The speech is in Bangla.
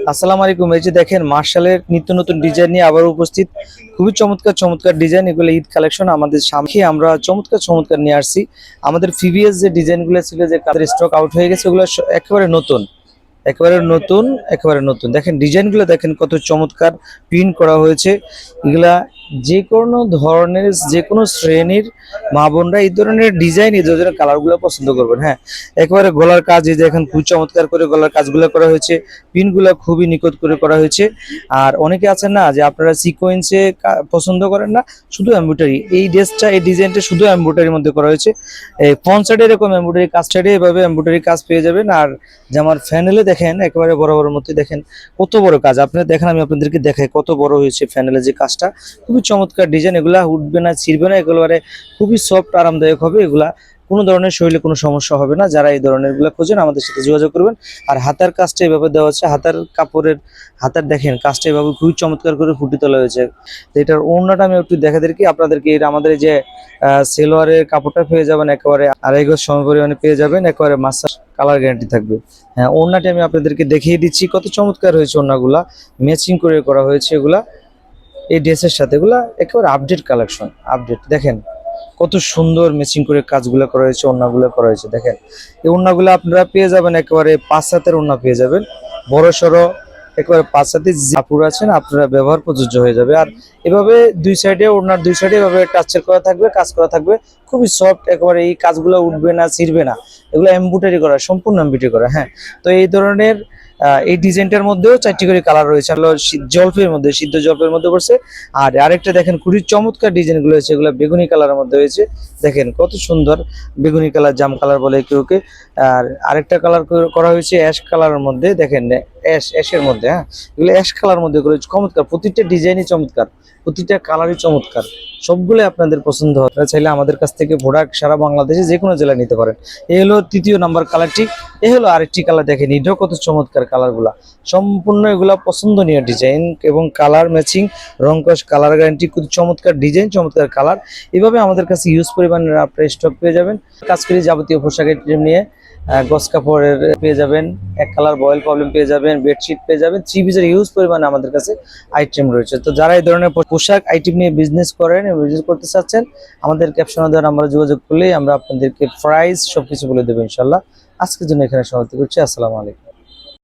আসসালামু আলাইকুম। এই যে দেখেন মার্শালের নিত্য নতুন ডিজাইন নিয়ে আবার উপস্থিত, খুবই চমৎকার চমৎকার ডিজাইন। এগুলো ঈদ কালেকশন আমাদের সামনে আমরা চমৎকার চমৎকার নিয়ে আসছি। আমাদের প্রিভিয়াস যে ডিজাইনগুলো ছিল যে কাদের স্টক আউট হয়ে গেছে, ওগুলো একেবারে নতুন, একেবারে নতুন, একেবারে নতুন। দেখেন ডিজাইনগুলো দেখেন কত চমৎকার প্রিন্ট করা হয়েছে। এগুলা যে কোনো ধরনের যে কোনো শ্রেণীর মা বোনরা এই ধরনের ডিজাইন এই ধরনের কালারগুলো পছন্দ করবেন। হ্যাঁ, একেবারে গলার কাজ এই যে এখন খুব চমৎকার করে গলার কাজগুলো করা হয়েছে, প্রিন্টগুলো খুবই নিখুঁত করে করা হয়েছে। আর অনেকে আছেন না যে আপনারা সিকোয়েন্সে পছন্দ করেন না, শুধু এমব্রয়ডারি। এই ড্রেসটা এই ডিজাইনটা শুধু এমব্রয়ডারির মধ্যে করা হয়েছে। এই ফ্রন্ট সাইডে এরকম এমব্রয়ডারি, কাজ সাইডে এভাবে এমব্রয়ডারি কাজ পেয়ে যাবেন। আর জামার ফ্যানেলে দেখেন একেবারে বড় বড় মধ্যে দেখেন কত বড় কাজ। আপনারা দেখেন, আমি আপনাদেরকে দেখাই কত বড় হয়েছে ফ্যানেলে যে কাজটা। খুবই চমৎকার ডিজাইন, এগুলা উঠবে না, ছিড়বে না, একেবারে খুবই সফট আরামদায়ক হবে। এগুলা কোনো ধরনের শরীরে কোনো সমস্যা হবে না। যারা এই ধরনের গুলা খোঁজেন আমাদের সাথে যোগাযোগ করবেন। আর হাতার কাজটা এভাবে দেওয়া হচ্ছে, হাতার কাপড়ের হাতার দেখেন কাজটা এভাবে খুবই চমৎকার করে ফুটিয়ে তোলা হয়েছে। তো এটার ওড়নাটা আমি একটু দেখাদেরকি আপনাদেরকে। এটা আমাদের এই যে সেলোয়ারের কাপড়টা পেয়ে যাবেন একেবারে 2.5 গজ সম পরিমাণে পেয়ে যাবেন, একেবারে মাস্টার কালার গ্যারান্টি থাকবে। হ্যাঁ, ওড়নাটি আমি আপনাদেরকে দেখিয়ে দিচ্ছি, কত চমৎকার হয়েছে। ওড়নাগুলা ম্যাচিং করে করা হয়েছে এগুলা এই ড্রেসের সাথে। এগুলা একেবারে আপডেট কালেকশন, আপডেট। দেখেন কত সুন্দর ম্যাচিং করে কাজগুলো করা হয়েছে, ওড়নাগুলো করা হয়েছে। দেখেন এই ওড়নাগুলো আপনারা পেয়ে যাবেন একেবারে 5 হাতের ওড়না পেয়ে যাবেন, বড় সড়ো একেবারে 5 হাতের কাপড় আছেন, আপনারা ব্যবহার প্রযোজ্য হয়ে যাবে। আর এভাবে দুই সাইডে ওড়নার দুই সাইডে এভাবে টাচের করা থাকবে, কাজ করা থাকবে, খুবই সফট। একেবারে এই কাজগুলো উঠবে না, ছিড়বে না। এগুলো এমব্রয়ডারি করা, সম্পূর্ণ এমব্রয়ডারি করা। হ্যাঁ, তো এই ধরনের এই ডিজাইনটার মধ্যেও 4টি করে কালার রয়েছে। জলপের মধ্যে, সিদ্ধ জলপের মধ্যে পড়ছে। আর আরেকটা দেখেন খুবই চমৎকার ডিজাইনগুলো হয়েছে, এগুলো বেগুনি কালারের মধ্যে হয়েছে। দেখেন কত সুন্দর, বেগুনি কালার, জাম কালার বলে কেউ কে। আর আরেকটা কালার করা হয়েছে অ্যাশ কালারের মধ্যে। দেখেন অ্যাশের মধ্যে, হ্যাঁ, এগুলো অ্যাশ কালার মধ্যে করেছে। চমৎকার, প্রতিটা ডিজাইনই চমৎকার, প্রতিটা কালারই চমৎকার। সবগুলো আপনাদের পছন্দ হয়। আপনারা চাইলে আমাদের কাছ থেকে প্রোডাক্ট সারা বাংলাদেশে যে কোনো জেলায় নিতে পারেন। এই হলো 3য় নাম্বার কালারটি। এ হলো আরেকটি কালার, দেখেন এটাও কত চমৎকার কালারগুলা। সম্পূর্ণ এগুলা পছন্দনীয় ডিজাইন এবং কালার ম্যাচিং, রং কস কালার গ্যারান্টি, খুব চমৎকার ডিজাইন, চমৎকার কালার। এভাবে আমাদের কাছে ইউজ পরিমাণের আপনার স্টক পেয়ে যাবেন। কাজ করে যাবতীয় পোশাকের নিয়ে গস কাপড়ের পেয়ে যাবেন, এক কালার বয়েল প্রবলেম পেয়ে যাবেন, বেডশিট পেয়ে যাবেন, 3 পিসের ইউজ পরিমাণে আমাদের কাছে আইটেম রয়েছে। তো যারা এই ধরনের পোশাক আইটেম নিয়ে বিজনেস করেন, বিজনেস করতে চাচ্ছেন, আমাদের ক্যাপশনে দেওয়া নাম্বারে যোগাযোগ করলেই আমরা আপনাদেরকে প্রাইস সবকিছু বলে দেবো ইনশাল্লাহ। আজকের জন্য এখানে সমাপ্তি করছি। আসসালামু আলাইকুম।